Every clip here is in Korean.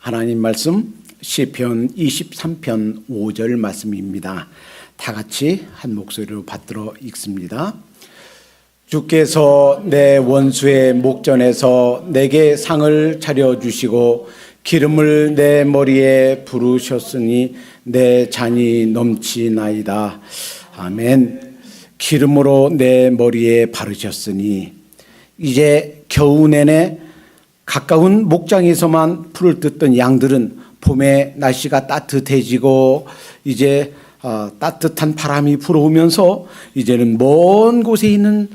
하나님 말씀 시편 23편 5절 말씀입니다. 다 같이 한 목소리로 받들어 읽습니다. 주께서 내 원수의 목전에서 내게 상을 차려주시고 기름을 내 머리에 부으셨으니 내 잔이 넘치나이다. 아멘. 기름으로 내 머리에 바르셨으니 이제 겨우 내내 가까운 목장에서만 풀을 뜯던 양들은 봄에 날씨가 따뜻해지고 이제 따뜻한 바람이 불어오면서 이제는 먼 곳에 있는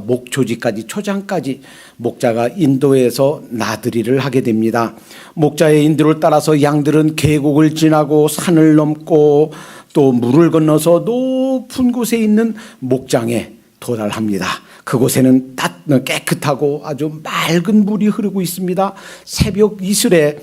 목초지까지 초장까지 목자가 인도해서 나들이를 하게 됩니다. 목자의 인도를 따라서 양들은 계곡을 지나고 산을 넘고 또 물을 건너서 높은 곳에 있는 목장에 도달합니다. 그곳에는 깨끗하고 아주 맑은 물이 흐르고 있습니다. 새벽 이슬에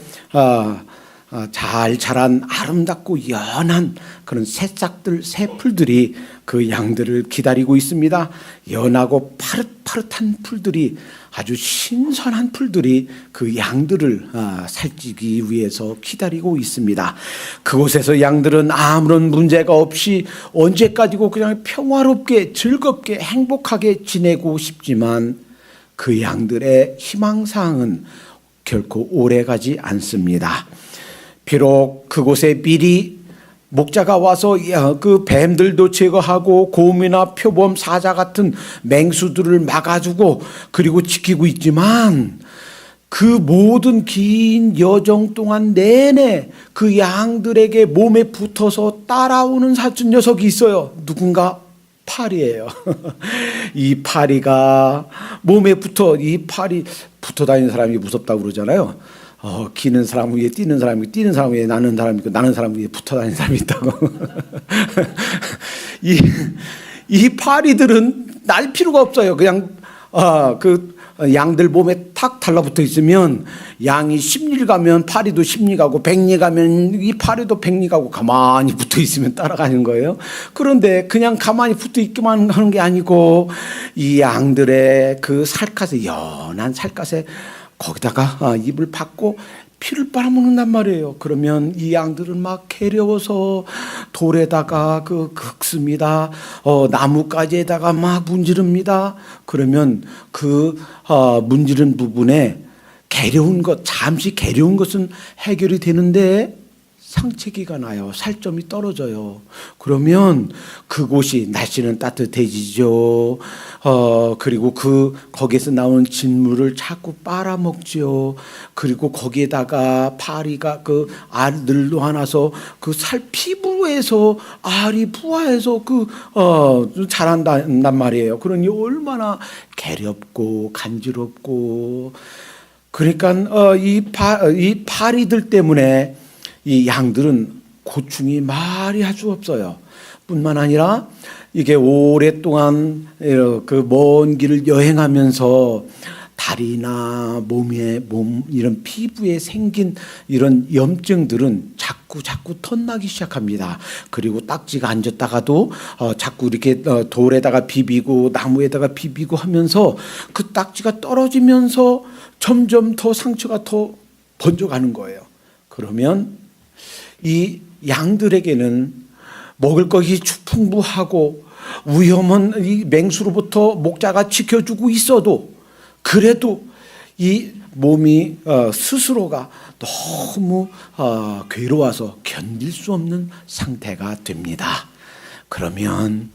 잘 자란 아름답고 연한 그런 새싹들, 새풀들이 그 양들을 기다리고 있습니다. 연하고 파릇파릇한 풀들이, 아주 신선한 풀들이 그 양들을 살찌기 위해서 기다리고 있습니다. 그곳에서 양들은 아무런 문제가 없이 언제까지고 그냥 평화롭게 즐겁게 행복하게 지내고 싶지만 그 양들의 희망사항은 결코 오래가지 않습니다. 비록 그곳에 미리 목자가 와서 그 뱀들도 제거하고 곰이나 표범, 사자 같은 맹수들을 막아주고 그리고 지키고 있지만 그 모든 긴 여정 동안 내내 그 양들에게 몸에 붙어서 따라오는 사촌 녀석이 있어요. 누군가? 파리예요. 이 파리가 몸에 이 파리 붙어 다니는 사람이 무섭다고 그러잖아요. 기는 사람 위에 뛰는 사람이 있고, 뛰는 사람 위에 나는 사람이 있고, 나는 사람 위에 붙어 다니는 사람이 있다고. 이 파리들은 날 필요가 없어요. 그냥 그 양들 몸에 탁 달라붙어 있으면 양이 10리 가면 파리도 10리 가고 100리 가면 이 파리도 100리 가고 가만히 붙어 있으면 따라가는 거예요. 그런데 그냥 가만히 붙어 있기만 하는 게 아니고 이 양들의 그 살갗에, 연한 살갗에 거기다가 입을 받고 피를 빨아먹는단 말이에요. 그러면 이 양들은 막 개려워서 돌에다가 긁습니다. 나뭇가지에다가 막 문지릅니다. 그러면 그 문지른 부분에 잠시 개려운 것은 해결이 되는데 상처기가 나요. 살점이 떨어져요. 그러면 그곳이, 날씨는 따뜻해지죠. 그리고 거기에서 나온 진물을 자꾸 빨아먹죠. 그리고 거기에다가 파리가 그 알을 놓아놔서 그 피부에서 알이 부화해서 자란단 말이에요. 그러니 얼마나 괴롭고 간지럽고. 그러니까 이 파리들 때문에 이 양들은 고충이 말이 할 수 없어요. 뿐만 아니라 이게 오랫동안 그 먼 길을 여행하면서 다리나 몸 이런 피부에 생긴 이런 염증들은 자꾸 덧나기 시작합니다. 그리고 딱지가 앉았다가도 자꾸 이렇게 돌에다가 비비고 나무에다가 비비고 하면서 그 딱지가 떨어지면서 점점 더 상처가 더 번져가는 거예요. 그러면 이 양들에게는 먹을 것이 풍부하고 위험한 이 맹수로부터 목자가 지켜주고 있어도 그래도 이 몸이 스스로가 너무 괴로워서 견딜 수 없는 상태가 됩니다. 그러면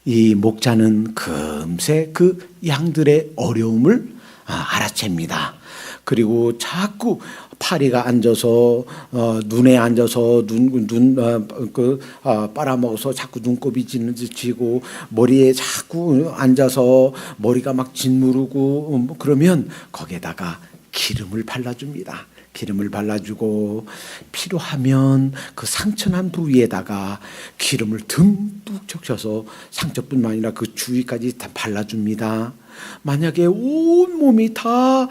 이 목자는 금세 그 양들의 어려움을 알아챕니다. 그리고 자꾸 파리가 앉아서 눈에 앉아서 빨아먹어서 자꾸 눈곱이 지고 머리에 자꾸 앉아서 머리가 막 짓무르고 그러면 거기에다가 기름을 발라줍니다. 기름을 발라주고 필요하면 그 상처난 부위에다가 기름을 듬뿍 적셔서 상처뿐만 아니라 그 주위까지 다 발라줍니다. 만약에 온 몸이 다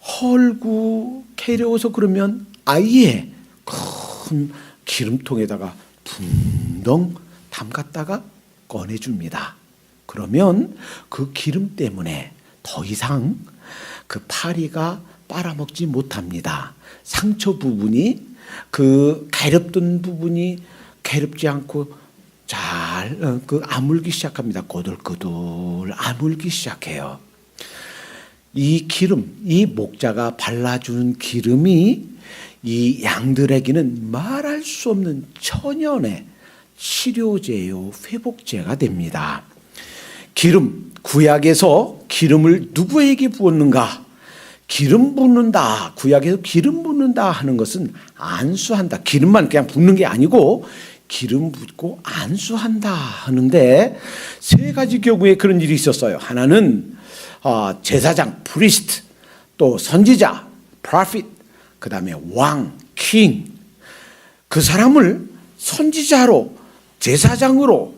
헐고 개려워서 그러면 아예 큰 기름통에다가 붕덩 담갔다가 꺼내줍니다. 그러면 그 기름 때문에 더 이상 그 파리가 빨아먹지 못합니다. 상처 부분이 그 가렵던 부분이 가렵지 않고 잘 아물기 시작합니다. 꼬들꼬들 아물기 시작해요. 이 기름, 이 목자가 발라주는 기름이 이 양들에게는 말할 수 없는 천연의 치료제요, 회복제가 됩니다. 기름, 구약에서 기름을 누구에게 부었는가? 기름 붓는다, 구약에서 기름 붓는다 하는 것은 안수한다. 기름만 그냥 붓는 게 아니고 기름 붓고 안수한다 하는데 세 가지 경우에 그런 일이 있었어요. 하나는 제사장, 프리스트, 또 선지자, 프로핏, 그 다음에 왕, 킹. 그 사람을 선지자로, 제사장으로,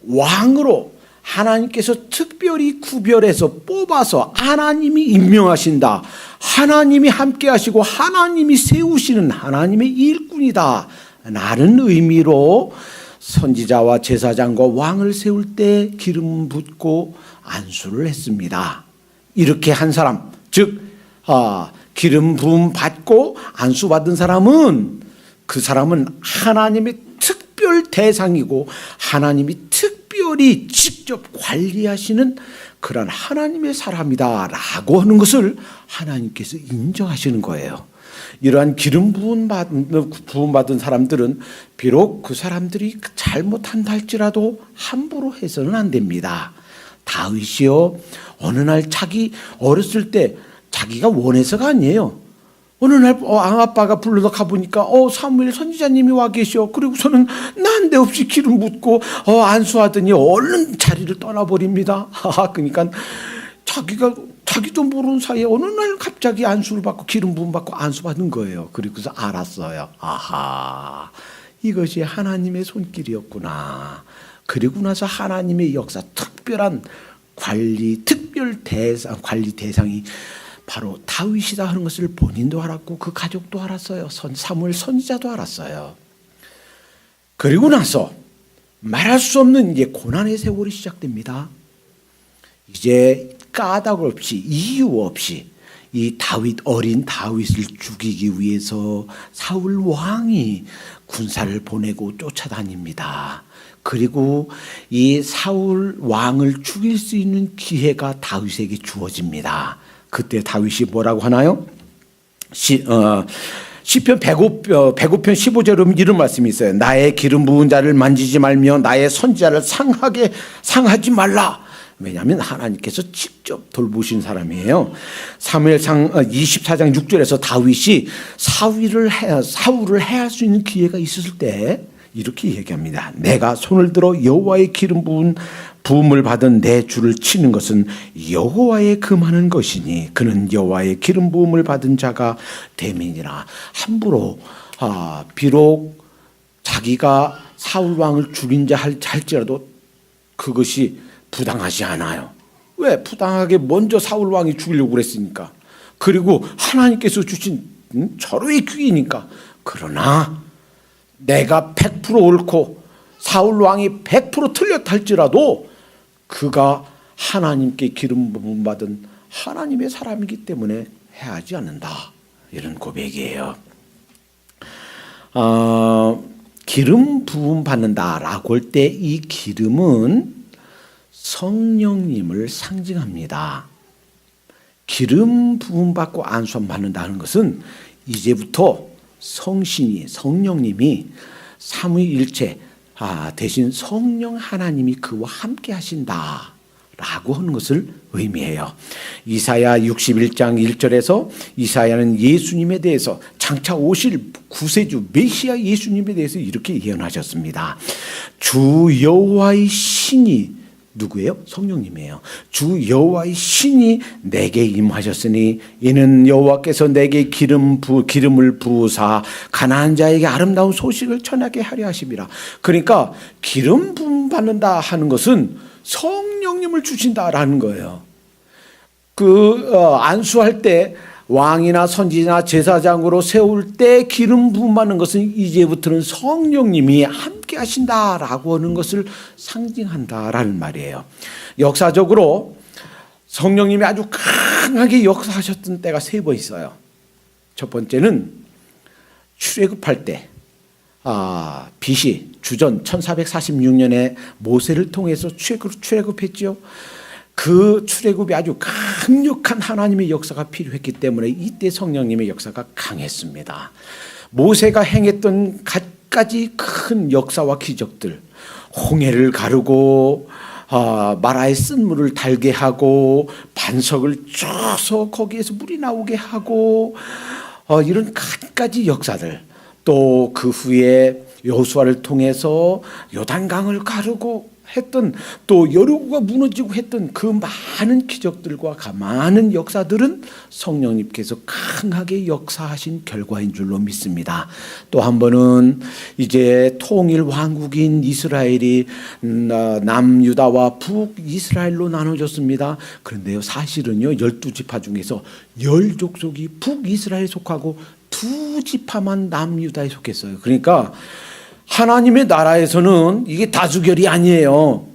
왕으로 하나님께서 특별히 구별해서 뽑아서 하나님이 임명하신다. 하나님이 함께 하시고 하나님이 세우시는 하나님의 일꾼이다. 라는 의미로 선지자와 제사장과 왕을 세울 때 기름 붓고 안수를 했습니다. 이렇게 한 사람, 즉 기름 부음 받고 안수 받은 사람은 그 사람은 하나님의 특별 대상이고 하나님이 특별히 직접 관리하시는 그런 하나님의 사람이다라고 하는 것을 하나님께서 인정하시는 거예요. 이러한 기름 부음 받은 사람들은 비록 그 사람들이 잘못한다 할지라도 함부로 해서는 안 됩니다. 다윗이요, 어느 날 자기 어렸을 때 자기가 원해서가 아니에요. 어느 날 아빠가 불러서 가보니까 사무엘 선지자님이 와 계셔. 그리고서는 난데없이 기름 붓고 안수하더니 얼른 자리를 떠나버립니다. 그러니까 자기도 모르는 사이에 어느 날 갑자기 안수를 받고 기름 부음 받고 안수 받은 거예요. 그리고서 알았어요. 아하, 이것이 하나님의 손길이었구나. 그리고 나서 하나님의 역사, 특별한 관리 대상이 바로 다윗이다 하는 것을 본인도 알았고 그 가족도 알았어요. 사무엘 선지자도 알았어요. 그리고 나서 말할 수 없는 이제 고난의 세월이 시작됩니다. 이제 까닭 없이 이유 없이 이 어린 다윗을 죽이기 위해서 사울 왕이 군사를 보내고 쫓아다닙니다. 그리고 이 사울 왕을 죽일 수 있는 기회가 다윗에게 주어집니다. 그때 다윗이 뭐라고 하나요? 시편 105편 15절에 보면 이런 말씀이 있어요. 나의 기름 부은 자를 만지지 말며 나의 선지자를 상하지 말라. 왜냐하면 하나님께서 직접 돌보신 사람이에요. 사무엘상 24장 6절에서 다윗이 사울을 해할 수 있는 기회가 있었을 때 이렇게 얘기합니다. 내가 손을 들어 여호와의 기름 부음을 받은 내 주를 치는 것은 여호와의 금하는 것이니 그는 여호와의 기름 부음을 받은 자가 됨이니라. 함부로 비록 자기가 사울 왕을 죽인 자 할지라도 그것이 부당하지 않아요. 왜? 부당하게 먼저 사울 왕이 죽이려고 그랬으니까. 그리고 하나님께서 주신 절호의 기회니까. 그러나 내가 100% 옳고 사울 왕이 100% 틀렸다 할지라도 그가 하나님께 기름 부음 받은 하나님의 사람이기 때문에 해하지 않는다. 이런 고백이에요. 기름 부음 받는다라고 할 때 이 기름은 성령님을 상징합니다. 기름 부음 받고 안수함 받는다는 것은 이제부터 성령님이 삼위일체 대신 성령 하나님이 그와 함께 하신다 라고 하는 것을 의미해요. 이사야 61장 1절에서 이사야는 예수님에 대해서 장차 오실 구세주 메시아 예수님에 대해서 이렇게 예언하셨습니다. 주 여호와의 신이 누구예요? 성령님이에요. 주 여호와의 신이 내게 임하셨으니 이는 여호와께서 내게 기름을 부으사 가난한 자에게 아름다운 소식을 전하게 하려 하심이라. 그러니까 기름 부음 받는다 하는 것은 성령님을 주신다라는 거예요. 안수할 때 왕이나 선지자나 제사장으로 세울 때 기름 부음 받는 것은 이제부터는 성령님이 함께 하신다라고 하는 것을 상징한다라는 말이에요. 역사적으로 성령님이 아주 강하게 역사하셨던 때가 3번 있어요. 첫 번째는 출애굽할 때 BC 주전 1446년에 모세를 통해서 출애굽했지요. 그 출애굽이 아주 강력한 하나님의 역사가 필요했기 때문에 이때 성령님의 역사가 강했습니다. 모세가 행했던 갖가지 큰 역사와 기적들, 홍해를 가르고 마라의 쓴물을 달게 하고 반석을 쪄서 거기에서 물이 나오게 하고 이런 갖가지 역사들, 또 그 후에 여호수아를 통해서 요단강을 가르고 했던, 또 여리고가 무너지고 했던 그 많은 기적들과 많은 역사들은 성령님께서 강하게 역사하신 결과인 줄로 믿습니다. 또 한 번은 이제 통일 왕국인 이스라엘이 남유다와 북이스라엘로 나눠졌습니다. 그런데요, 사실은요 12지파 중에서 10족속이 북이스라엘에 속하고 2지파만 남유다에 속했어요. 그러니까 하나님의 나라에서는 이게 다수결이 아니에요.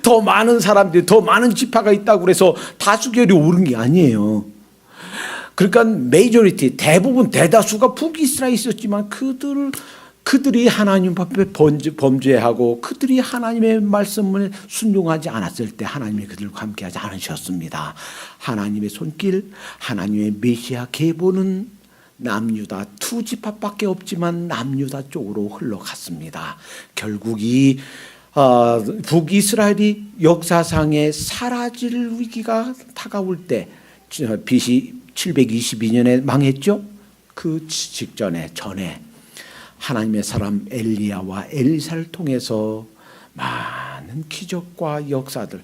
더 많은 사람들이, 더 많은 지파가 있다고 해서 다수결이 옳은 게 아니에요. 그러니까 메이저리티, 대부분 대다수가 북이스라엘에 있었지만 그들이 하나님 앞에 범죄하고 그들이 하나님의 말씀을 순종하지 않았을 때 하나님이 그들과 함께하지 않으셨습니다. 하나님의 손길, 하나님의 메시아 계보는 남유다 2지파밖에 없지만 남유다 쪽으로 흘러갔습니다. 결국 이 북이스라엘이 역사상에 사라질 위기가 다가올 때 BC 722년에 망했죠. 그 전에 하나님의 사람 엘리야와 엘리사를 통해서 많은 기적과 역사들,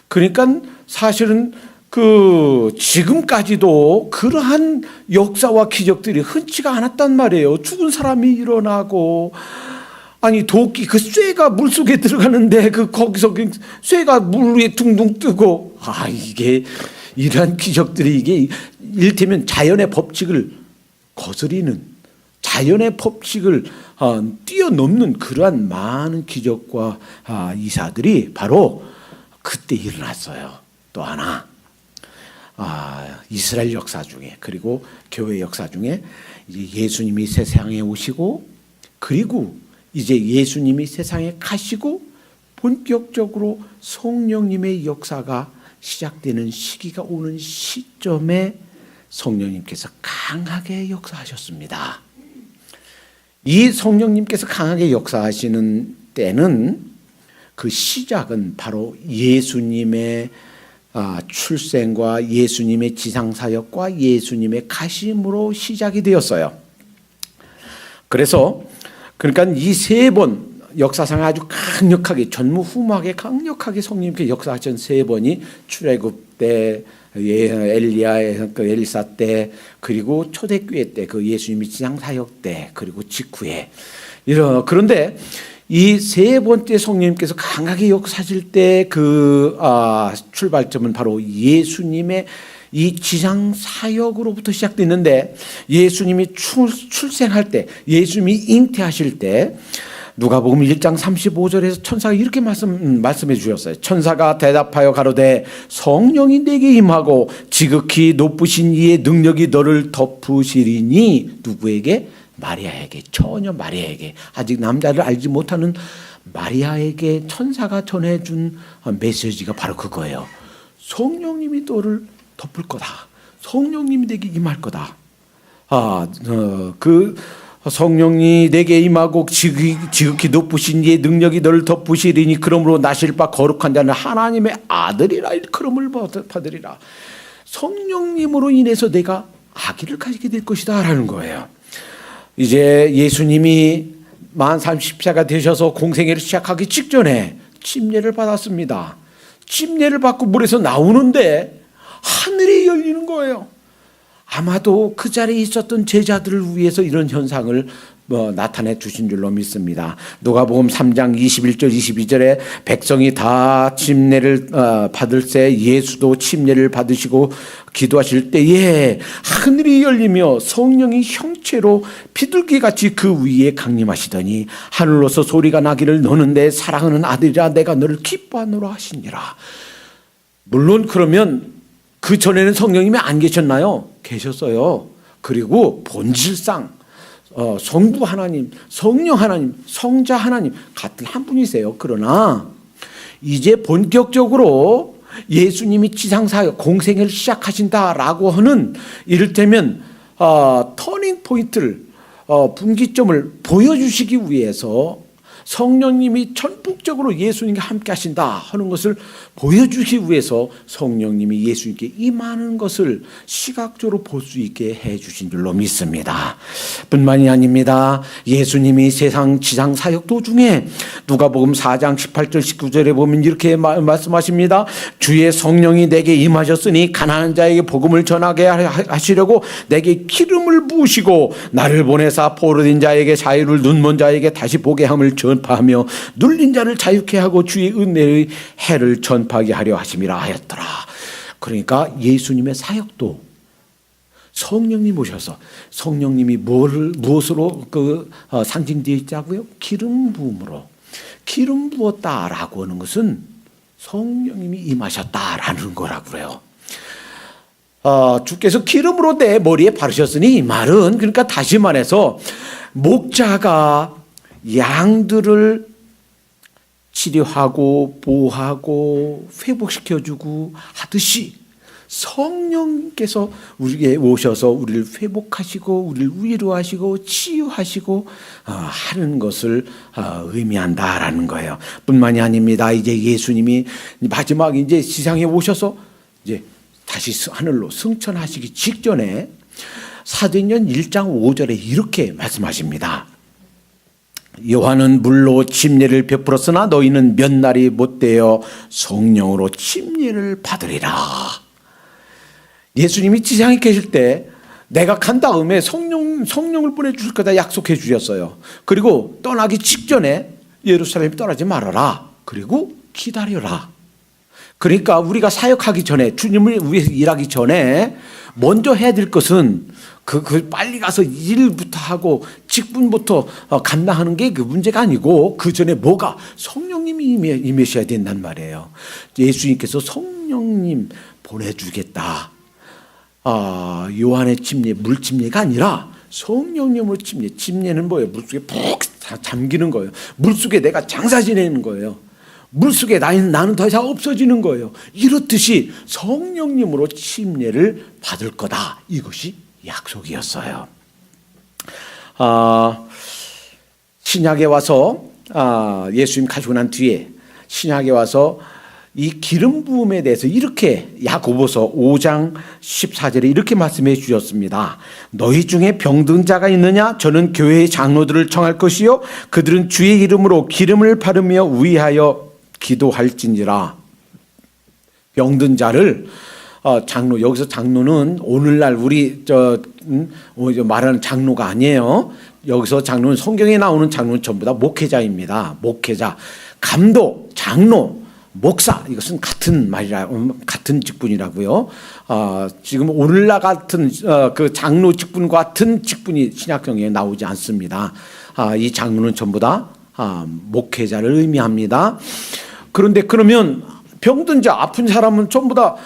그러니까 사실은 지금까지도 그러한 역사와 기적들이 흔치가 않았단 말이에요. 죽은 사람이 일어나고, 아니 도끼 그 쇠가 물 속에 들어가는데 거기서 쇠가 물 위에 둥둥 뜨고, 이게 이러한 기적들이 이게 이를테면 자연의 법칙을 거스리는, 자연의 법칙을 뛰어넘는 그러한 많은 기적과 이사들이 바로 그때 일어났어요. 또 하나, 이스라엘 역사 중에, 그리고 교회 역사 중에 이제 예수님이 세상에 오시고, 그리고 이제 예수님이 세상에 가시고 본격적으로 성령님의 역사가 시작되는 시기가 오는 시점에 성령님께서 강하게 역사하셨습니다. 이 성령님께서 강하게 역사하시는 때는, 그 시작은 바로 예수님의 출생과 예수님의 지상사역과 예수님의 가심으로 시작이 되었어요. 그러니까 이 세 번 역사상 아주 강력하게, 전무후무하게 강력하게 성령님께 역사하신 세 번이 출애굽 때, 엘리야의 엘리사 때, 그리고 초대교회 때, 그 예수님이 지상사역 때, 그리고 직후에. 그런데 이 세 번째 성령님께서 강하게 역사하실 때 출발점은 바로 예수님의 이 지상 사역으로부터 시작됐는데, 예수님이 출생할 때, 예수님이 잉태하실 때 누가복음 1장 35절에서 천사가 이렇게 말씀해 주셨어요. 천사가 대답하여 가로되 성령이 내게 임하고 지극히 높으신 이의 능력이 너를 덮으시리니. 누구에게? 마리아에게, 처녀 마리아에게, 아직 남자를 알지 못하는 마리아에게 천사가 전해준 메시지가 바로 그거예요. 성령님이 너를 덮을 거다. 성령님이 내게 임할 거다. 그 성령이 내게 임하고 지극히 높으신 이의 능력이 너를 덮으시리니 그러므로 나실 바 거룩한 자는 하나님의 아들이라 일컬음을 받으리라. 성령님으로 인해서 내가 아기를 가지게 될 것이다 라는 거예요. 이제 예수님이 만 30세가 되셔서 공생애를 시작하기 직전에 침례를 받았습니다. 침례를 받고 물에서 나오는데 하늘이 열리는 거예요. 아마도 그 자리에 있었던 제자들을 위해서 이런 현상을 나타내 주신 줄로 믿습니다. 누가복음 3장 21절 22절에 백성이 다 침례를 받을 때 예수도 침례를 받으시고 기도하실 때에 하늘이 열리며 성령이 형체로 비둘기같이 그 위에 강림하시더니 하늘로서 소리가 나기를 너는 내 사랑하는 아들이라 내가 너를 기뻐하노라 하시니라. 물론 그러면 그 전에는 성령님이 안 계셨나요? 계셨어요. 그리고 본질상 성부 하나님, 성령 하나님, 성자 하나님 같은 한 분이세요. 그러나 이제 본격적으로 예수님이 지상사역 공생애를 시작하신다라고 하는 이를테면 터닝 포인트를 분기점을 보여주시기 위해서 성령님이 전폭적으로 예수님과 함께 하신다 하는 것을 보여주기 위해서 성령님이 예수님께 임하는 것을 시각적으로 볼 수 있게 해주신 줄로 믿습니다. 뿐만이 아닙니다. 예수님이 세상 지상 사역 도중에 누가복음 4장 18절 19절에 보면 이렇게 말씀하십니다. 주의 성령이 내게 임하셨으니 가난한 자에게 복음을 전하게 하시려고 내게 기름을 부으시고 나를 보내사 포로된 자에게 자유를, 눈먼 자에게 다시 보게 함을 전파하며 눌린 자를 자유케 하고 주의 은혜의 해를 전파하게 하려 하심이라 하였더라. 그러니까 예수님의 사역도 성령님 오셔서, 성령님이 무엇으로 상징되어 있자고요? 기름 부음으로. 기름 부었다라고 하는 것은 성령님이 임하셨다라는 거라고요. 주께서 기름으로 내 머리에 바르셨으니, 이 말은 그러니까 다시 말해서 목자가 양들을 치료하고 보호하고 회복시켜주고 하듯이 성령께서 우리에게 오셔서 우리를 회복하시고 우리를 위로하시고 치유하시고 하는 것을 의미한다라는 거예요. 뿐만이 아닙니다. 이제 예수님이 마지막 이제 지상에 오셔서 이제 다시 하늘로 승천하시기 직전에 사도행전 1장 5절에 이렇게 말씀하십니다. 요한은 물로 침례를 베풀었으나 너희는 몇 날이 못되어 성령으로 침례를 받으리라. 예수님이 지상에 계실 때 내가 간 다음에 성령을 보내주실 거다 약속해 주셨어요. 그리고 떠나기 직전에 예루살렘 떠나지 말아라. 그리고 기다려라. 그러니까 우리가 사역하기 전에, 주님을 위해서 일하기 전에 먼저 해야 될 것은 빨리 가서 일부터 하고 직분부터 감당하는 게 그 문제가 아니고 그 전에 뭐가 성령님이 임하셔야 된단 말이에요. 예수님께서 성령님 보내주겠다. 요한의 침례, 물침례가 아니라 성령님으로 침례는 뭐예요? 물속에 푹 잠기는 거예요. 물속에 내가 장사 지내는 거예요. 물속에 나는 더 이상 없어지는 거예요. 이렇듯이 성령님으로 침례를 받을 거다. 이것이 약속이었어요. 신약에 와서 예수님 가시고 난 뒤에 신약에 와서 이 기름 부음에 대해서 이렇게 야고보서 5장 14절에 이렇게 말씀해 주셨습니다. 너희 중에 병든 자가 있느냐? 저는 교회의 장로들을 청할 것이요 그들은 주의 이름으로 기름을 바르며 위하여 기도할지니라. 병든 자를 장로, 여기서 장로는 오늘날 우리 말하는 장로가 아니에요. 여기서 장로는 성경에 나오는 장로는 전부 다 목회자입니다. 목회자, 감독, 장로, 목사, 이것은 같은 말이라, 같은 직분이라고요. 지금 오늘날 같은 그 장로 직분 같은 직분이 신약성경에 나오지 않습니다. 이 장로는 전부 다 목회자를 의미합니다. 그런데 그러면 병든 자, 아픈 사람은 전부 다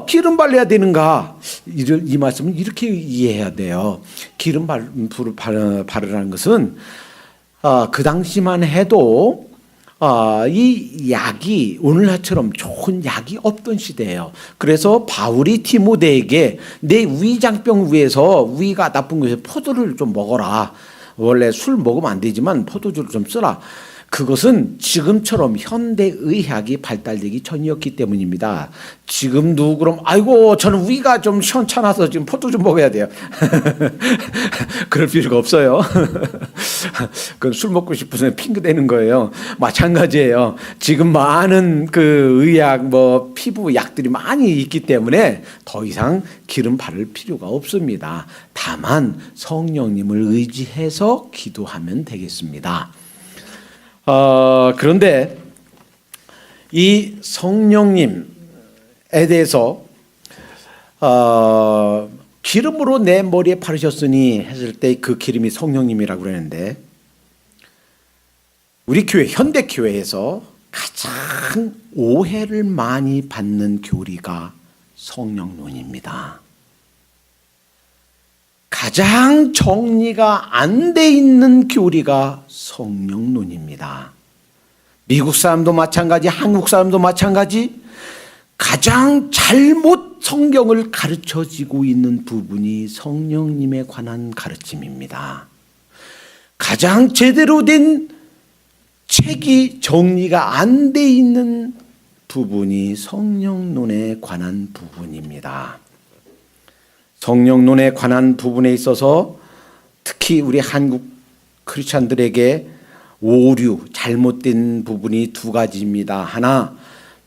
기름 발라야 되는가? 이 말씀은 이렇게 이해해야 돼요. 기름 바르라는 것은 그 당시만 해도 이 약이 오늘날처럼 좋은 약이 없던 시대예요. 그래서 바울이 디모데에게 내 위장병 위해서 위가 나쁜 것에 포도를 좀 먹어라. 원래 술 먹으면 안 되지만 포도주를 좀 쓰라. 그것은 지금처럼 현대의학이 발달되기 전이었기 때문입니다. 지금도 그럼 아이고 저는 위가 좀 시원찮아서 지금 포도 좀 먹어야 돼요. 그럴 필요가 없어요. 그건 술 먹고 싶으면 핑계 대는 거예요. 마찬가지예요. 지금 많은 그 의학 피부 약들이 많이 있기 때문에 더 이상 기름 바를 필요가 없습니다. 다만 성령님을 의지해서 기도하면 되겠습니다. 그런데 이 성령님에 대해서 기름으로 내 머리에 바르셨으니 했을 때 그 기름이 성령님이라고 그러는데 우리 교회 현대교회에서 가장 오해를 많이 받는 교리가 성령론입니다. 가장 정리가 안 돼 있는 교리가 성령론입니다. 미국 사람도 마찬가지, 한국 사람도 마찬가지, 가장 잘못 성경을 가르쳐지고 있는 부분이 성령님에 관한 가르침입니다. 가장 제대로 된 책이 정리가 안 돼 있는 부분이 성령론에 관한 부분입니다. 성령론에 관한 부분에 있어서 특히 우리 한국 크리스찬들에게 오류, 잘못된 부분이 두 가지입니다. 하나,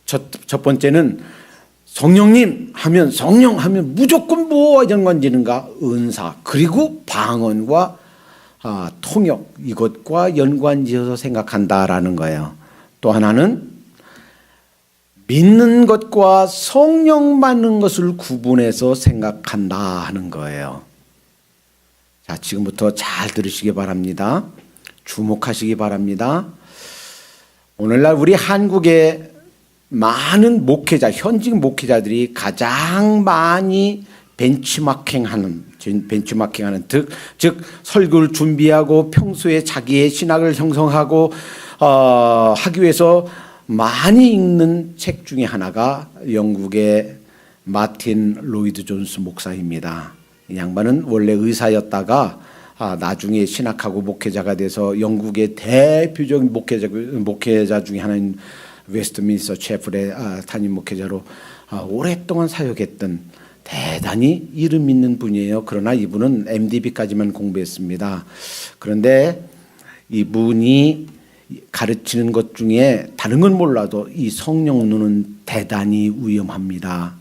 첫 번째는 성령님 하면, 성령 하면 무조건 뭐와 연관되는가? 은사, 그리고 방언과 통역, 이것과 연관지어서 생각한다라는 거예요. 또 하나는 믿는 것과 성령 받는 것을 구분해서 생각한다 하는 거예요. 자, 지금부터 잘 들으시기 바랍니다. 주목하시기 바랍니다. 오늘날 우리 한국의 많은 목회자, 현직 목회자들이 가장 많이 벤치마킹하는 즉 설교를 준비하고 평소에 자기의 신학을 형성하고 하기 위해서 많이 읽는 책 중에 하나가 영국의 마틴 로이드 존스 목사입니다. 이 양반은 원래 의사였다가 나중에 신학하고 목회자가 돼서 영국의 대표적인 목회자 중에 하나인 웨스트민스터 채플의 담임 목회자로 오랫동안 사역했던 대단히 이름 있는 분이에요. 그러나 이분은 MDB까지만 공부했습니다. 그런데 이분이 가르치는 것 중에 다른 건 몰라도 이 성령론은 대단히 위험합니다.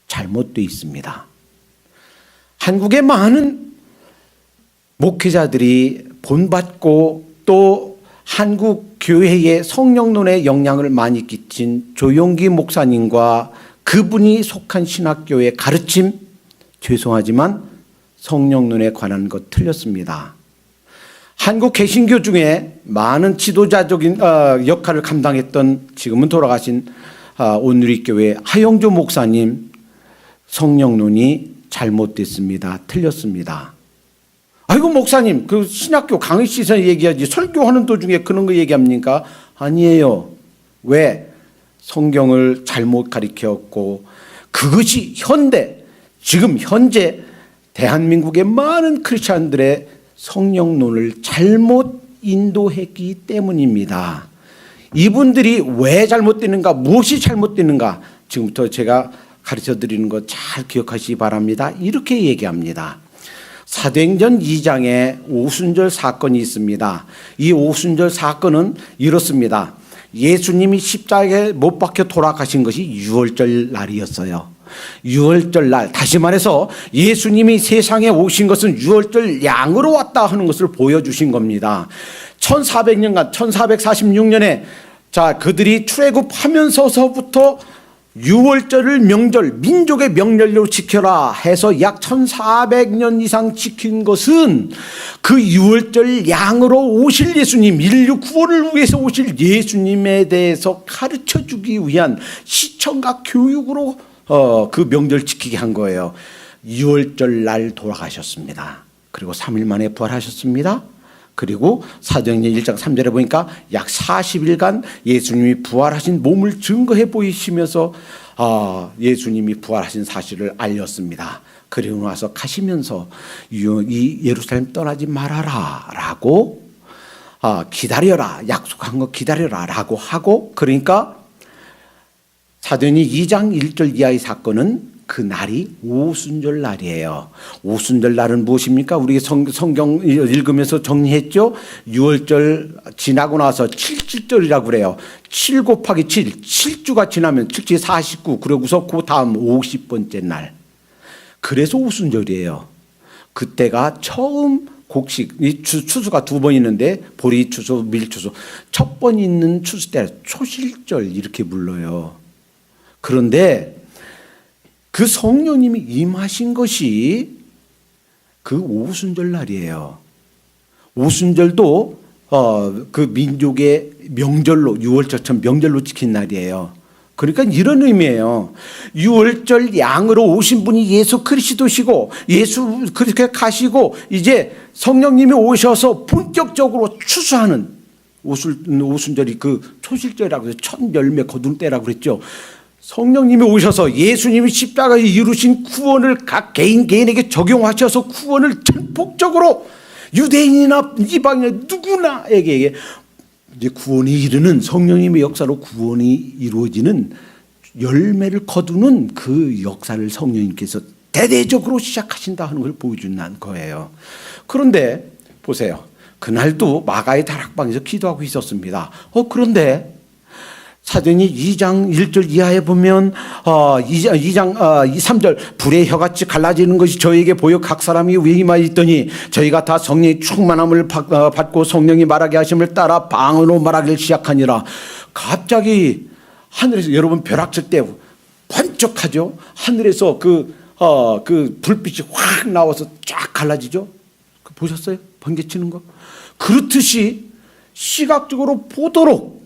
잘못되어 있습니다. 한국의 많은 목회자들이 본받고 또 한국 교회의 성령론에 영향을 많이 끼친 조용기 목사님과 그분이 속한 신학교의 가르침, 죄송하지만 성령론에 관한 것 틀렸습니다. 한국 개신교 중에 많은 지도자적인 역할을 감당했던 지금은 돌아가신 온누리교회 하영조 목사님 성령론이 잘못됐습니다. 틀렸습니다. 아이고 목사님 그 신학교 강의실에서 얘기하지 설교하는 도중에 그런 거 얘기합니까? 아니에요. 왜? 성경을 잘못 가르쳤고 그것이 지금 현재 대한민국의 많은 크리스찬들의 성령론을 잘못 인도했기 때문입니다. 이분들이 왜 잘못되는가, 무엇이 잘못되는가 지금부터 제가 가르쳐드리는 거 잘 기억하시기 바랍니다. 이렇게 얘기합니다. 사도행전 2장에 오순절 사건이 있습니다. 이 오순절 사건은 이렇습니다. 예수님이 십자가에 못 박혀 돌아가신 것이 유월절 날이었어요. 유월절 날, 다시 말해서 예수님이 세상에 오신 것은 유월절 양으로 왔다 하는 것을 보여주신 겁니다. 1400년간 1446년에 그들이 출애굽하면서부터 유월절을 명절, 민족의 명절로 지켜라 해서 약 1400년 이상 지킨 것은 그 유월절 양으로 오실 예수님, 인류 구원을 위해서 오실 예수님에 대해서 가르쳐주기 위한 시청각 교육으로 그 명절 지키게 한 거예요. 유월절 날 돌아가셨습니다. 그리고 3일 만에 부활하셨습니다. 그리고 사도행전 1장 3절에 보니까 약 40일간 예수님이 부활하신 몸을 증거해 보이시면서 예수님이 부활하신 사실을 알렸습니다. 그리고 나서 가시면서 이 예루살렘 떠나지 말아라 라고 기다려라, 약속한 거 기다려라 라고 하고, 그러니까 사도행전 2장 1절 이하의 사건은 그 날이 오순절 날이에요. 오순절 날은 무엇입니까? 우리 성경 읽으면서 정리했죠. 6월절 지나고 나서 7절이라고 그래요. 7 곱하기 7, 7주가 지나면 7주 49, 그러고서 그 다음 50번째 날. 그래서 오순절이에요. 그때가 처음 곡식, 이 추수가 두 번 있는데 보리 추수, 밀 추수. 첫 번 있는 추수 때 초실절 이렇게 불러요. 그런데 그 성령님이 임하신 것이 그 오순절 날이에요. 오순절도 그 민족의 명절로, 유월절처럼 명절로 지킨 날이에요. 그러니까 이런 의미예요. 유월절 양으로 오신 분이 예수 그리스도시고 예수 그렇게 가시고 이제 성령님이 오셔서 본격적으로 추수하는 오순절이 그 초실절이라고 해서 첫 열매 거둔 때라고 그랬죠. 성령님이 오셔서 예수님이 십자가에 이루신 구원을 각 개인에게 적용하셔서 구원을 전폭적으로 유대인이나 이방인 누구나에게 이제 구원이 이르는 성령님의 역사로 구원이 이루어지는 열매를 거두는 그 역사를 성령님께서 대대적으로 시작하신다 하는 걸 보여준다는 거예요. 그런데 보세요. 그날도 마가의 다락방에서 기도하고 있었습니다. 그런데 사도행전 2장 1절 이하에 보면 2장 3절 불의 혀같이 갈라지는 것이 저에게 보여 각 사람이 위에 임하여 있더니 저희가 다 성령의 충만함을 받고 성령이 말하게 하심을 따라 방언으로 말하기를 시작하니라. 갑자기 하늘에서 여러분 벼락칠 때 번쩍하죠. 하늘에서 그 불빛이 확 나와서 쫙 갈라지죠. 보셨어요? 번개치는 거? 그렇듯이 시각적으로 보도록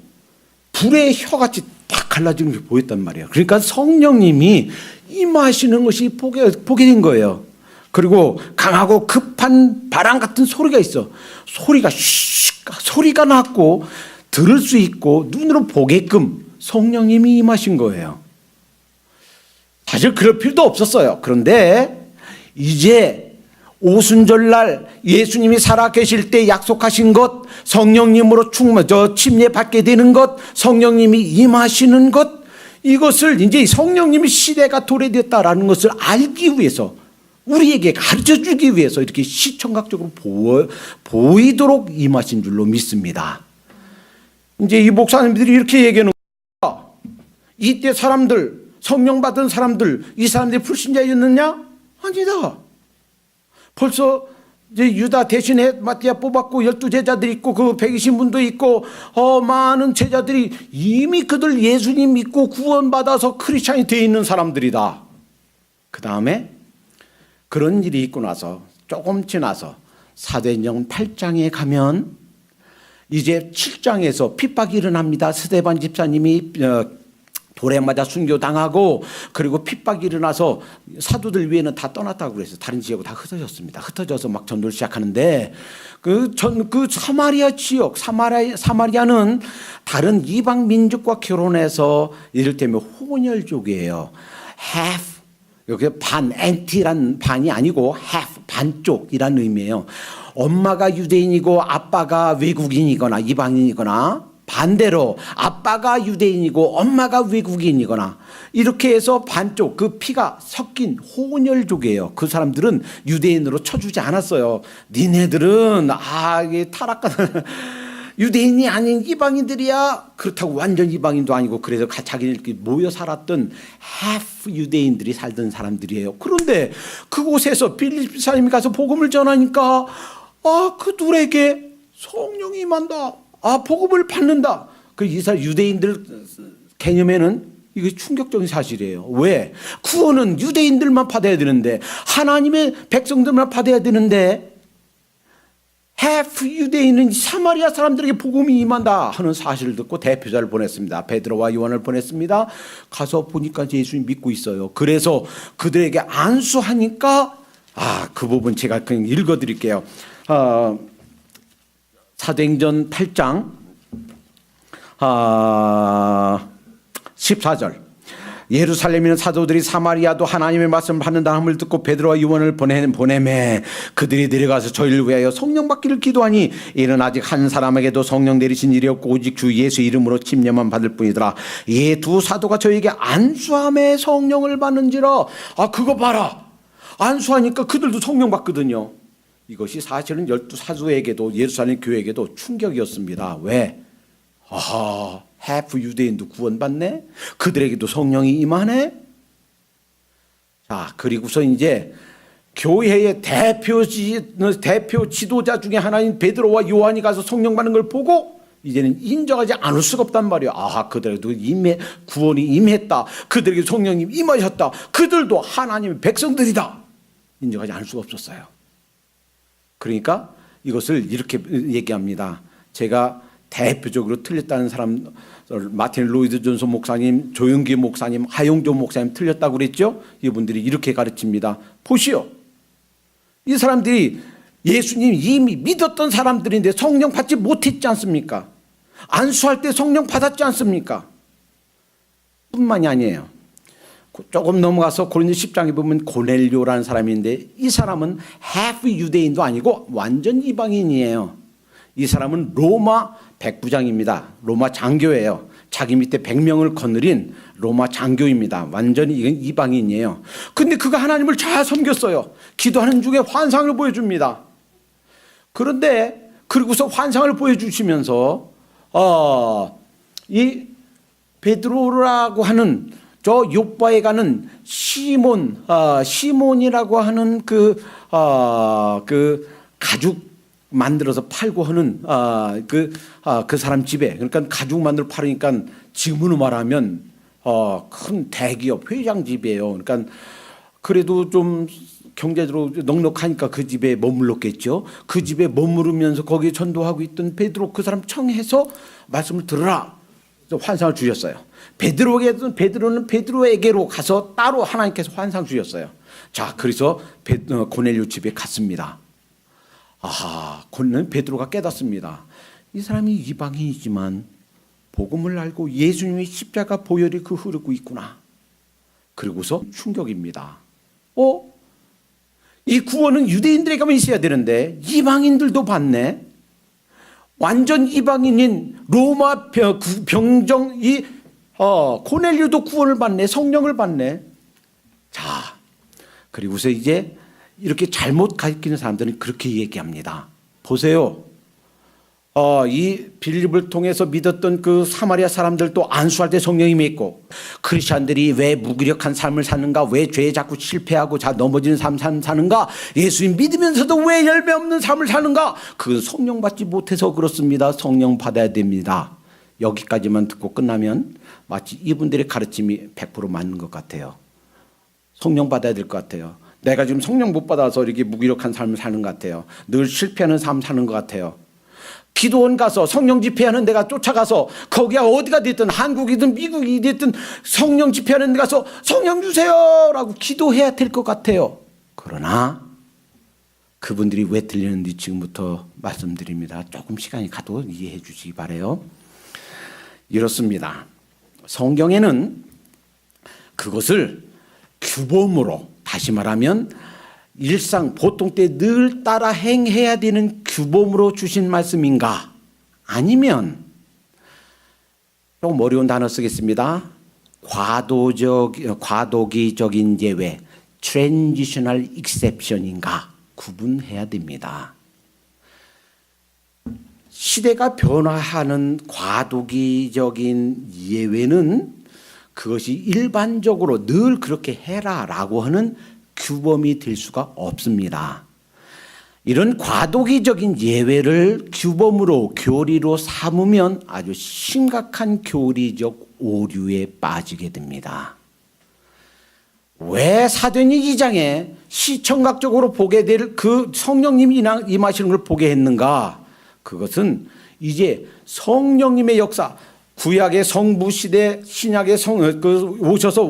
불의 혀같이 딱 갈라지는 게 보였단 말이에요. 그러니까 성령님이 임하시는 것이 보게 된 거예요. 그리고 강하고 급한 바람 같은 소리가 있어. 소리가 났고 들을 수 있고 눈으로 보게끔 성령님이 임하신 거예요. 사실 그럴 필요도 없었어요. 그런데 이제 오순절날 예수님이 살아계실 때 약속하신 것, 성령님으로 침례 받게 되는 것, 성령님이 임하시는 것, 이것을 이제 성령님이 시대가 도래됐다라는 것을 알기 위해서 우리에게 가르쳐주기 위해서 이렇게 시청각적으로 보이도록 임하신 줄로 믿습니다. 이제 이 목사님들이 이렇게 얘기하는 거예요. 이때 사람들, 성령 받은 사람들, 이 사람들이 불신자였느냐? 아니다. 벌써 이제 유다 대신에 마띠아 뽑았고 12제자들이 있고 그 120분도 있고 많은 제자들이 이미 그들 예수님 믿고 구원받아서 크리스찬이 되어 있는 사람들이다. 그 다음에 그런 일이 있고 나서 조금 지나서 사도행전 8장에 가면 이제 7장에서 핍박이 일어납니다. 스데반 집사님이 돌에 맞아 순교당하고 그리고 핍박이 일어나서 사도들 위에는 다 떠났다고 그래서 다른 지역으로 다 흩어졌습니다. 흩어져서 막 전도를 시작하는데 그 사마리아 지역 사마리아는 다른 이방 민족과 결혼해서 이를테면 혼혈족이에요. half 여기 반 anti란 반이 아니고 half 반쪽이란 의미예요. 엄마가 유대인이고 아빠가 외국인이거나 이방인이거나 반대로 아빠가 유대인이고 엄마가 외국인이거나 이렇게 해서 반쪽 그 피가 섞인 혼혈족이에요. 그 사람들은 유대인으로 쳐주지 않았어요. 니네들은 이게 타락한 유대인이 아닌 이방인들이야. 그렇다고 완전 이방인도 아니고 그래서 자기들끼리 모여 살았던 half 유대인들이 살던 사람들이에요. 그런데 그곳에서 빌립 사람이 가서 복음을 전하니까 그들에게 성령이 임한다. 복음을 받는다. 그 이스라엘 유대인들 개념에는 이게 충격적인 사실이에요. 왜? 구원은 유대인들만 받아야 되는데 하나님의 백성들만 받아야 되는데 half 유대인은 사마리아 사람들에게 복음이 임한다 하는 사실을 듣고 대표자를 보냈습니다. 베드로와 요한을 보냈습니다. 가서 보니까 예수님 믿고 있어요. 그래서 그들에게 안수하니까 그 부분 제가 그냥 읽어드릴게요. 사도행전 8장 14절 예루살렘에는 사도들이 사마리아도 하나님의 말씀을 받는다 함을 듣고 베드로와 요한을 보내매 그들이 내려가서 저희를 위하여 성령 받기를 기도하니 이는 아직 한 사람에게도 성령 내리신 일이 없고 오직 주 예수 이름으로 침례만 받을 뿐이더라. 이 두 사도가 저에게 안수함에 성령을 받는지라. 그거 봐라. 안수하니까 그들도 성령 받거든요. 이것이 사실은 12사도에게도 예루살렘 교회에게도 충격이었습니다. 왜? half 유대인도 구원받네? 그들에게도 성령이 임하네? 자, 그리고서 이제 교회의 대표 지도자 중에 하나인 베드로와 요한이 가서 성령 받는 걸 보고 이제는 인정하지 않을 수가 없단 말이에요. 그들에게도 구원이 임했다. 그들에게 성령이 임하셨다. 그들도 하나님의 백성들이다. 인정하지 않을 수가 없었어요. 그러니까 이것을 이렇게 얘기합니다. 제가 대표적으로 틀렸다는 사람, 마틴 로이드 존슨 목사님, 조영기 목사님, 하용조 목사님 틀렸다고 그랬죠. 이분들이 이렇게 가르칩니다. 보시오, 이 사람들이 예수님 이미 믿었던 사람들인데 성령 받지 못했지 않습니까? 안수할 때 성령 받았지 않습니까? 뿐만이 아니에요. 조금 넘어가서 고린도 10장에 보면 고넬료라는 사람인데, 이 사람은 half 유대인도 아니고 완전 이방인이에요. 이 사람은 로마 백부장입니다. 로마 장교예요. 자기 밑에 100명을 거느린 로마 장교입니다. 완전히 이건 이방인이에요. 근데 그가 하나님을 잘 섬겼어요. 기도하는 중에 환상을 보여줍니다. 그런데 그리고서 환상을 보여주시면서 이 베드로라고 하는 저 요바에 가는 시몬이라고 하는 그 가죽 만들어서 팔고 하는 그 사람 집에, 그러니까 가죽 만들어 팔으니까 지금으로 말하면 큰 대기업 회장 집이에요. 그러니까 그래도 좀 경제적으로 넉넉하니까 그 집에 머물렀겠죠. 그 집에 머무르면서 거기에 전도하고 있던 베드로, 그 사람 청해서 말씀을 들으라, 환상을 주셨어요. 베드로는 베드로에게로 가서 따로 하나님께서 환상 주셨어요. 자, 그래서 고넬료 집에 갔습니다. 그는 베드로가 깨닫습니다. 이 사람이 이방인이지만 복음을 알고 예수님의 십자가 보혈이 그 흐르고 있구나. 그리고서 충격입니다. 이 구원은 유대인들에게만 있어야 되는데 이방인들도 받네. 완전 이방인인 로마 병정 고넬료도 구원을 받네. 성령을 받네. 자, 그리고서 이제 이렇게 잘못 가르치는 사람들은 그렇게 얘기합니다. 보세요. 이 빌립을 통해서 믿었던 그 사마리아 사람들도 안수할 때 성령이 있고, 크리스찬들이 왜 무기력한 삶을 사는가, 왜 죄에 자꾸 실패하고 넘어지는 삶 사는가, 예수님 믿으면서도 왜 열매 없는 삶을 사는가, 그건 성령 받지 못해서 그렇습니다. 성령 받아야 됩니다. 여기까지만 듣고 끝나면 마치 이분들의 가르침이 100% 맞는 것 같아요. 성령 받아야 될 것 같아요. 내가 지금 성령 못 받아서 이렇게 무기력한 삶을 사는 것 같아요. 늘 실패하는 삶 사는 것 같아요. 기도원 가서 성령 집회하는 데가 쫓아가서, 거기가 어디가 됐든 한국이든 미국이 됐든 성령 집회하는 데 가서 성령 주세요 라고 기도해야 될 것 같아요. 그러나 그분들이 왜 들리는지 지금부터 말씀드립니다. 조금 시간이 가도 이해해 주시기 바라요. 이렇습니다. 성경에는 그것을 규범으로, 다시 말하면 일상 보통 때 늘 따라 행해야 되는 규범으로 주신 말씀인가, 아니면 조금 어려운 단어 쓰겠습니다. 과도기적인 예외, transitional exception인가 구분해야 됩니다. 시대가 변화하는 과도기적인 예외는 그것이 일반적으로 늘 그렇게 해라라고 하는 규범이 될 수가 없습니다. 이런 과도기적인 예외를 규범으로, 교리로 삼으면 아주 심각한 교리적 오류에 빠지게 됩니다. 왜 사도행전 2장에 시청각적으로 보게 될 그 성령님이 임하시는 걸 보게 했는가? 그것은 이제 성령님의 역사, 구약의 성부 시대, 신약의 오셔서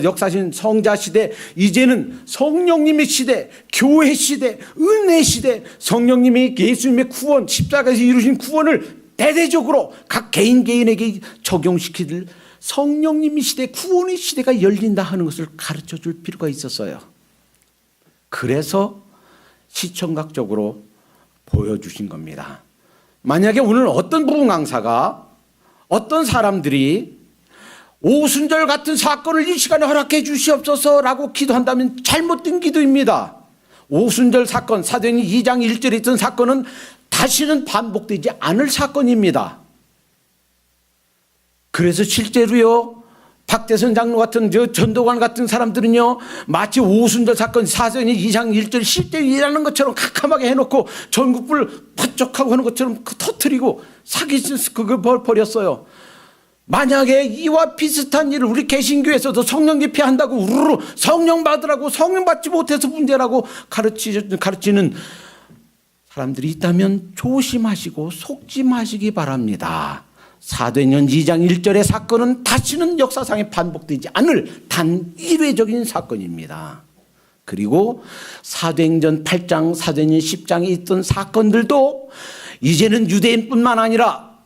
역사하신 성자 시대, 이제는 성령님의 시대, 교회 시대, 은혜 시대, 성령님이 예수님의 구원, 십자가에서 이루신 구원을 대대적으로 각 개인에게 적용시킬 성령님의 시대, 구원의 시대가 열린다 하는 것을 가르쳐 줄 필요가 있었어요. 그래서 시청각적으로 보여주신 겁니다. 만약에 오늘 어떤 부흥 강사가, 어떤 사람들이 오순절 같은 사건을 이 시간에 허락해 주시옵소서라고 기도한다면 잘못된 기도입니다. 오순절 사건, 사도행전 2장 1절에 있던 사건은 다시는 반복되지 않을 사건입니다. 그래서 실제로요, 박대선 장로 같은 전도관 같은 사람들은요, 마치 오순절 사건, 사도행전 2장 1절 실제 일하는 것처럼 캄캄하게 해놓고 전국불 번쩍하고 하는 것처럼 터뜨리고 사기치 그걸 버렸어요. 만약에 이와 비슷한 일을 우리 개신교에서도 성령 집회한다고 우르르 성령 받으라고, 성령 받지 못해서 문제라고 가르치는 사람들이 있다면 조심하시고 속지 마시기 바랍니다. 사도행전 2장 1절의 사건은 다시는 역사상에 반복되지 않을 단 일회적인 사건입니다. 그리고 사도행전 8장, 사도행전 10장에 있던 사건들도 이제는 유대인뿐만 아니라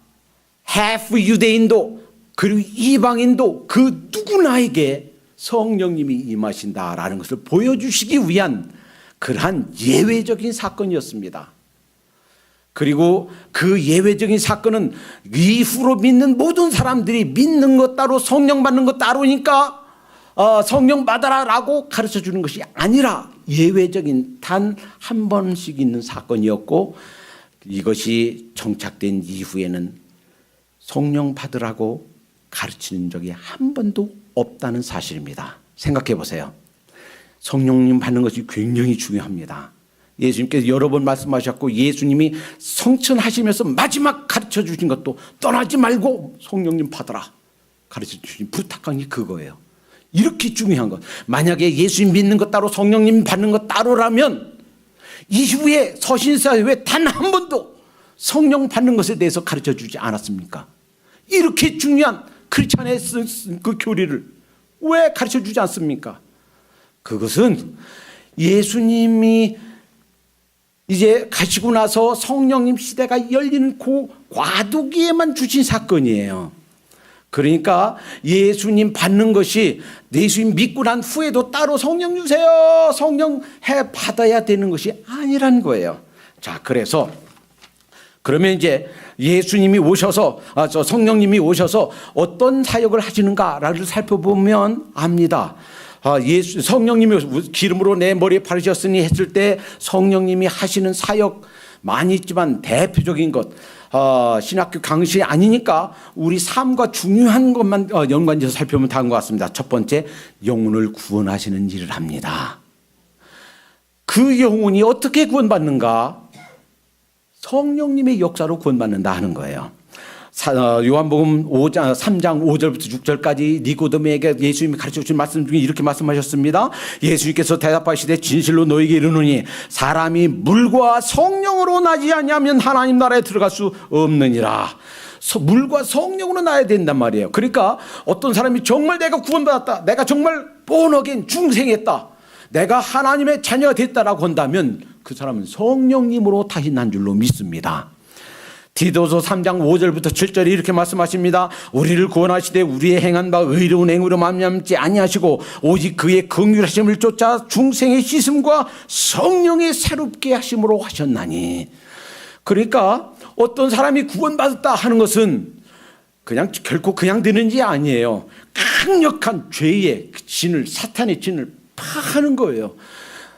half 유대인도 그리고 이방인도 그 누구나에게 성령님이 임하신다라는 것을 보여주시기 위한 그러한 예외적인 사건이었습니다. 그리고 그 예외적인 사건은 이후로 믿는 모든 사람들이 믿는 것 따로 성령 받는 것 따로니까 성령 받아라라고 가르쳐 주는 것이 아니라 예외적인 단 한 번씩 있는 사건이었고, 이것이 정착된 이후에는 성령 받으라고 가르치는 적이 한 번도 없다는 사실입니다. 생각해 보세요. 성령님 받는 것이 굉장히 중요합니다. 예수님께서 여러 번 말씀하셨고, 예수님이 성천하시면서 마지막 가르쳐 주신 것도 떠나지 말고 성령님 받아라 가르쳐 주신 부탁한 게 그거예요. 이렇게 중요한 것. 만약에 예수님 믿는 것 따로 성령님 받는 것 따로라면 이후에 서신서에 왜 단 한 번도 성령 받는 것에 대해서 가르쳐 주지 않았습니까? 이렇게 중요한 크리스찬의 그 교리를 왜 가르쳐 주지 않습니까? 그것은 예수님이 이제 가시고 나서 성령님 시대가 열리는 그 과도기에만 주신 사건이에요. 그러니까 예수님 받는 것이 예수님 믿고 난 후에도 따로 성령 주세요, 성령 해 받아야 되는 것이 아니란 거예요. 자, 그래서 그러면 이제 예수님이 오셔서 성령님이 오셔서 어떤 사역을 하시는가를 살펴보면 압니다. 예수 성령님이 기름으로 내 머리에 바르셨으니 했을 때 성령님이 하시는 사역 많이 있지만 대표적인 것 신학교 강시 아니니까 우리 삶과 중요한 것만 연관해서 살펴보면 다른 것 같습니다. 첫 번째, 영혼을 구원하시는 일을 합니다. 그 영혼이 어떻게 구원받는가? 성령님의 역사로 구원받는다 하는 거예요. 요한복음 3장 5절부터 6절까지 니고데모에게 예수님이 가르쳐 주신 말씀 중에 이렇게 말씀하셨습니다. 예수님께서 대답하시되 진실로 너에게 이르노니 사람이 물과 성령으로 나지 아니하면 하나님 나라에 들어갈 수 없느니라. 물과 성령으로 나야 된단 말이에요. 그러니까 어떤 사람이 정말 내가 구원받았다, 내가 정말 born again 중생했다, 내가 하나님의 자녀가 됐다라고 한다면 그 사람은 성령님으로 다시 난 줄로 믿습니다. 디도서 3장 5절부터 7절에 이렇게 말씀하십니다. 우리를 구원하시되 우리의 행한 바 의로운 행위로 말미암지 아니하시고 오직 그의 긍휼하심을 쫓아 중생의 씻음과 성령의 새롭게 하심으로 하셨나니. 그러니까 어떤 사람이 구원받았다 하는 것은 그냥 결코 그냥 되는 게 아니에요. 강력한 죄의 진을, 사탄의 진을 파하는 거예요.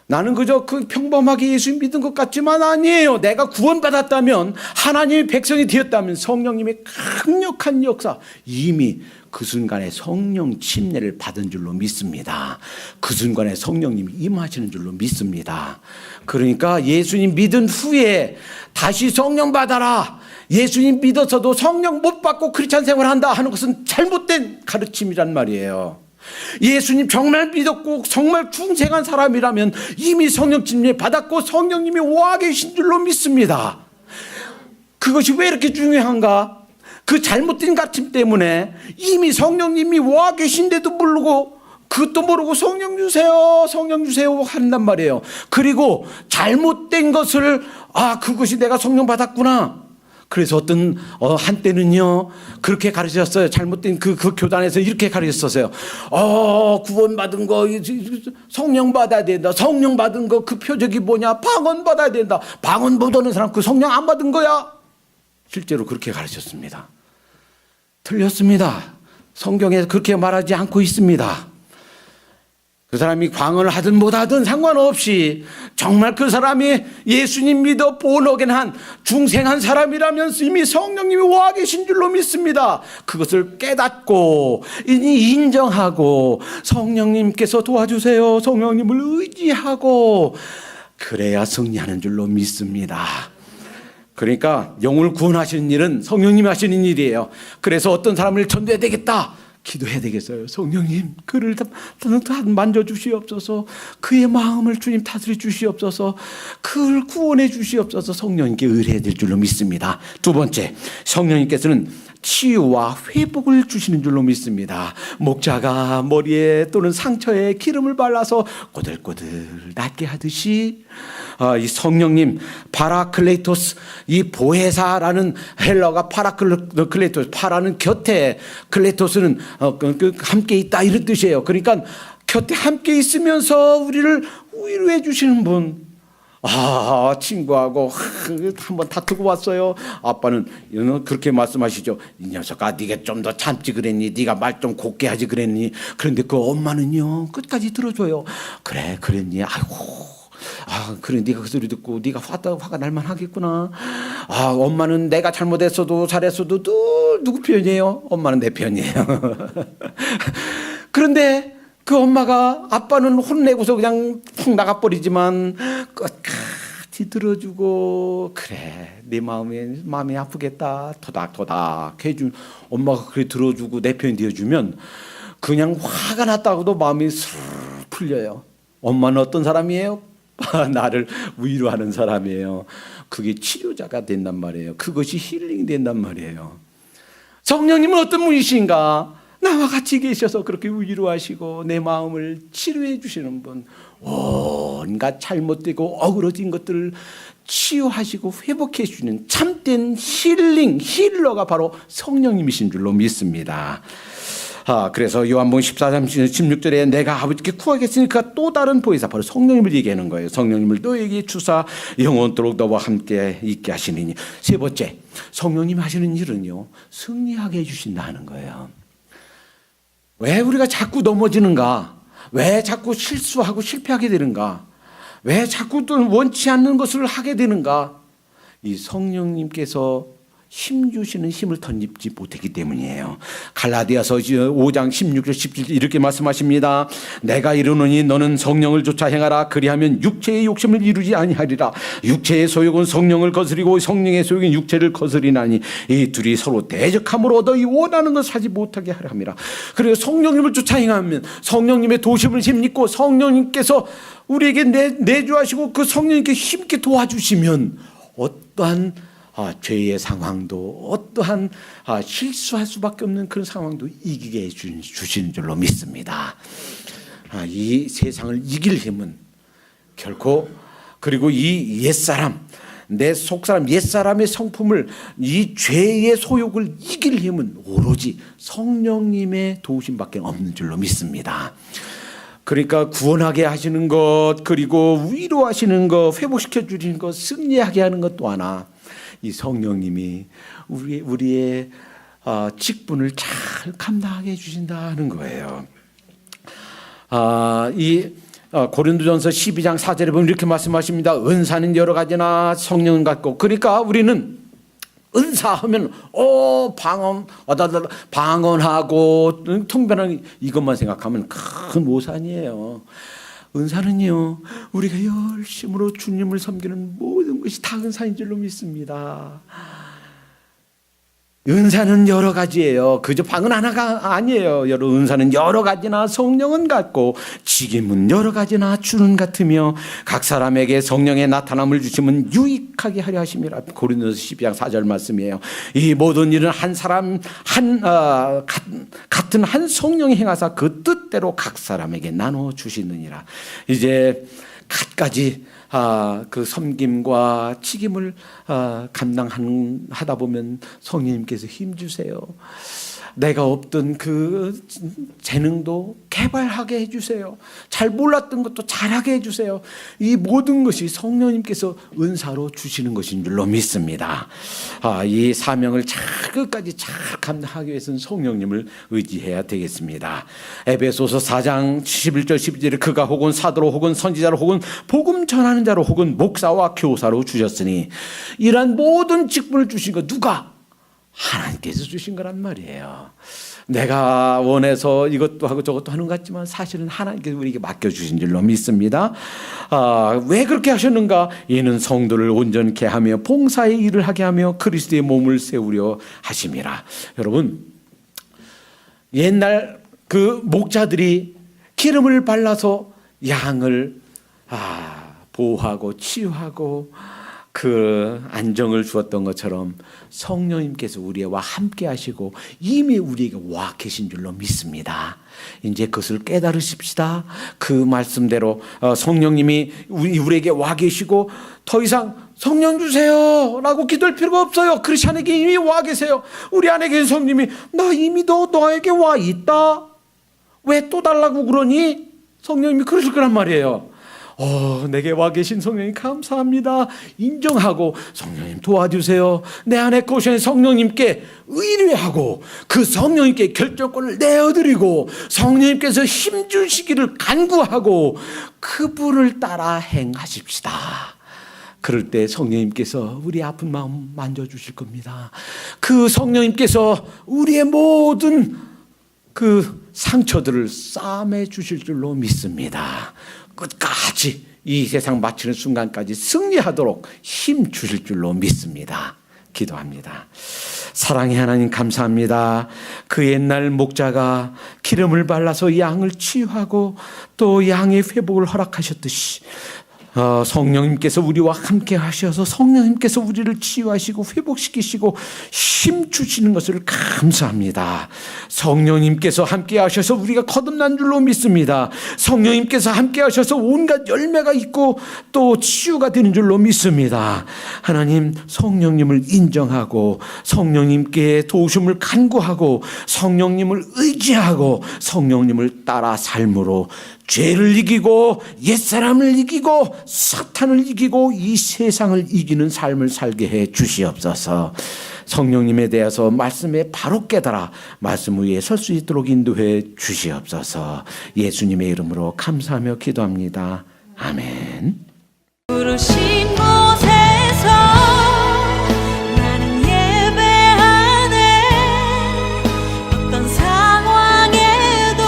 나는 그저 그 평범하게 예수 믿은 것 같지만 아니에요. 내가 구원받았다면, 하나님의 백성이 되었다면 성령님의 강력한 역사, 이미 그 순간에 성령 침례를 받은 줄로 믿습니다. 그 순간에 성령님이 임하시는 줄로 믿습니다. 그러니까 예수님 믿은 후에 다시 성령 받아라, 예수님 믿어서도 성령 못 받고 크리스찬 생활한다 하는 것은 잘못된 가르침이란 말이에요. 예수님 정말 믿었고 정말 중생한 사람이라면 이미 성령 침례 받았고 성령님이 와 계신 줄로 믿습니다. 그것이 왜 이렇게 중요한가? 그 잘못된 가르침 때문에 이미 성령님이 와 계신데도 모르고, 그것도 모르고 성령 주세요, 성령 주세요 한단 말이에요. 그리고 잘못된 것을 그것이 내가 성령 받았구나. 그래서 어떤 한때는요 그렇게 가르쳤어요. 잘못된 그 교단에서 이렇게 가르쳤어요. 구원받은 거 성령 받아야 된다. 성령 받은 거 그 표적이 뭐냐? 방언 받아야 된다. 방언 못 얻는 사람 그 성령 안 받은 거야. 실제로 그렇게 가르쳤습니다. 틀렸습니다. 성경에서 그렇게 말하지 않고 있습니다. 그 사람이 방언을 하든 못하든 상관없이 정말 그 사람이 예수님 믿어 본어겐한 중생한 사람이라면 이미 성령님이 와 계신 줄로 믿습니다. 그것을 깨닫고 인정하고 성령님께서 도와주세요, 성령님을 의지하고 그래야 승리하는 줄로 믿습니다. 그러니까 영혼을 구원하시는 일은 성령님이 하시는 일이에요. 그래서 어떤 사람을 전도해야 되겠다, 기도해야 되겠어요. 성령님, 그를 만져주시옵소서. 그의 마음을 주님 다스려 주시옵소서. 그를 구원해 주시옵소서. 성령님께 의뢰해야 될 줄로 믿습니다. 두 번째, 성령님께서는 치유와 회복을 주시는 줄로 믿습니다. 목자가 머리에 또는 상처에 기름을 발라서 꼬들꼬들 낫게 하듯이 이 성령님 파라클레이토스, 이 보혜사라는 헬라어가 파라클레이토스, 파라는 곁에, 클레이토스는 함께 있다 이런 뜻이에요. 그러니까 곁에 함께 있으면서 우리를 위로해 주시는 분. 친구하고 한번 다투고 왔어요. 아빠는 그렇게 말씀하시죠. 이 녀석아, 네가 좀 더 참지 그랬니? 네가 말 좀 곱게 하지 그랬니? 그런데 그 엄마는요 끝까지 들어줘요. 그래, 그랬니? 아이고, 그래, 네가 그 소리 듣고 네가 화가 날만 하겠구나. 엄마는 내가 잘못했어도 잘했어도 늘 누구 편이에요? 엄마는 내 편이에요. 그런데 그 엄마가, 아빠는 혼내고서 그냥 푹 나가버리지만 끝까지 들어주고, 그래, 네 마음이 아프겠다 토닥토닥 해준 엄마가 그렇게 들어주고 내 편 되어주면 그냥 화가 났다고도 마음이 슬 풀려요. 엄마는 어떤 사람이에요? 나를 위로하는 사람이에요. 그게 치료자가 된단 말이에요. 그것이 힐링이 된단 말이에요. 성령님은 어떤 분이신가? 나와 같이 계셔서 그렇게 위로하시고 내 마음을 치료해 주시는 분, 온갖 잘못되고 어그러진 것들을 치유하시고 회복해 주는 참된 힐러가 바로 성령님이신 줄로 믿습니다. 그래서 요한복음 14장 16절에 내가 아버지께 구하겠으니까 또 다른 보혜사, 바로 성령님을 얘기하는 거예요. 성령님을 너에게 주사 영원토록 너와 함께 있게 하시느니. 세 번째, 성령님이 하시는 일은요, 승리하게 해주신다는 거예요. 왜 우리가 자꾸 넘어지는가? 왜 자꾸 실수하고 실패하게 되는가? 왜 자꾸 또 원치 않는 것을 하게 되는가? 이 성령님께서 힘 주시는 힘을 던지지 못했기 때문이에요. 갈라디아서 5장 16절 17절 이렇게 말씀하십니다. 내가 이르노니 너는 성령을 쫓아 행하라. 그리하면 육체의 욕심을 이루지 아니하리라. 육체의 소욕은 성령을 거스리고 성령의 소욕은 육체를 거스리나니 이 둘이 서로 대적함으로 너희 원하는 것을 하지 못하게 하려 함이라. 그리고 성령님을 쫓아 행하면 성령님의 도심을 힘입고 성령님께서 우리에게 내주하시고 그 성령님께 힘있게 도와주시면 어떠한 죄의 상황도, 어떠한 실수할 수밖에 없는 그런 상황도 이기게 해주시는 줄로 믿습니다. 이 세상을 이길 힘은 결코, 그리고 이 옛사람, 내 속사람 옛사람의 성품을, 이 죄의 소욕을 이길 힘은 오로지 성령님의 도우심밖에 없는 줄로 믿습니다. 그러니까 구원하게 하시는 것, 그리고 위로하시는 것, 회복시켜 주시는 것, 승리하게 하는 것 또 하나, 이 성령님이 우리의 직분을 잘 감당하게 해주신다는 거예요. 고린도전서 12장 4절에 보면 이렇게 말씀하십니다. 은사는 여러 가지나 성령은 같고. 그러니까 우리는 은사하면 방언하고 통변하는 이것만 생각하면 큰 오산이에요. 은사는요, 우리가 열심으로 주님을 섬기는 모든 것이 다 은사인 줄로 믿습니다. 은사는 여러 가지예요. 그저 방언 하나가 아니에요. 은사는 여러 가지나 성령은 같고 직임은 여러 가지나 주는 같으며 각 사람에게 성령의 나타남을 주시면 유익하게 하려 하심이라. 고린도서 12장 4절 말씀이에요. 이 모든 일은 한 사람 같은 한 성령이 행하사 그 뜻대로 각 사람에게 나눠 주시느니라. 이제 갖가지 그 섬김과 책임을 감당하다 보면 성령님께서 힘 주세요. 내가 없던 그 재능도 개발하게 해주세요. 잘 몰랐던 것도 잘하게 해주세요. 이 모든 것이 성령님께서 은사로 주시는 것인 줄로 믿습니다. 이 사명을 끝까지 잘 감당하기 위해서는 성령님을 의지해야 되겠습니다. 에베소서 4장 11절 12절에 그가 혹은 사도로 혹은 선지자로 혹은 복음 전하는 자로 혹은 목사와 교사로 주셨으니, 이러한 모든 직분을 주신 것 누가? 하나님께서 주신 거란 말이에요. 내가 원해서 이것도 하고 저것도 하는 것 같지만 사실은 하나님께서 우리에게 맡겨주신 줄로 믿습니다. 왜 그렇게 하셨는가? 이는 성도를 온전케 하며 봉사의 일을 하게 하며 그리스도의 몸을 세우려 하심이라. 여러분, 옛날 그 목자들이 기름을 발라서 양을 보호하고 치유하고 그 안정을 주었던 것처럼 성령님께서 우리와 함께 하시고 이미 우리에게 와 계신 줄로 믿습니다. 이제 그것을 깨달으십시다. 그 말씀대로 성령님이 우리에게 와 계시고 더 이상 성령 주세요 라고 기도할 필요가 없어요. 크리스찬에게 이미 와 계세요. 우리 안에 계신 성령님이 나 이미 너에게 와 있다. 왜 또 달라고 그러니? 성령님이 그러실 거란 말이에요. 내게 와 계신 성령님 감사합니다. 인정하고 성령님 도와주세요. 내 안에 거하신 성령님께 의뢰하고 그 성령님께 결정권을 내어드리고 성령님께서 힘 주시기를 간구하고 그분을 따라 행하십시다. 그럴 때 성령님께서 우리 아픈 마음 만져주실 겁니다. 그 성령님께서 우리의 모든 그 상처들을 싸매 주실 줄로 믿습니다. 끝까지 이 세상 마치는 순간까지 승리하도록 힘 주실 줄로 믿습니다. 기도합니다. 사랑의 하나님 감사합니다. 그 옛날 목자가 기름을 발라서 양을 치유하고 또 양의 회복을 허락하셨듯이 성령님께서 우리와 함께 하셔서 성령님께서 우리를 치유하시고 회복시키시고 힘 주시는 것을 감사합니다. 성령님께서 함께 하셔서 우리가 거듭난 줄로 믿습니다. 성령님께서 함께 하셔서 온갖 열매가 있고 또 치유가 되는 줄로 믿습니다. 하나님, 성령님을 인정하고 성령님께 도우심을 간구하고 성령님을 의지하고 성령님을 따라 삶으로 죄를 이기고 옛사람을 이기고 사탄을 이기고 이 세상을 이기는 삶을 살게 해 주시옵소서. 성령님에 대해서 말씀에 바로 깨달아 말씀 위에 설 수 있도록 인도해 주시옵소서. 예수님의 이름으로 감사하며 기도합니다. 아멘. 부르신 곳에서 나는 예배하네. 어떤 상황에도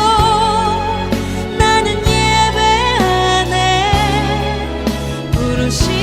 나는 예배하네. 부르신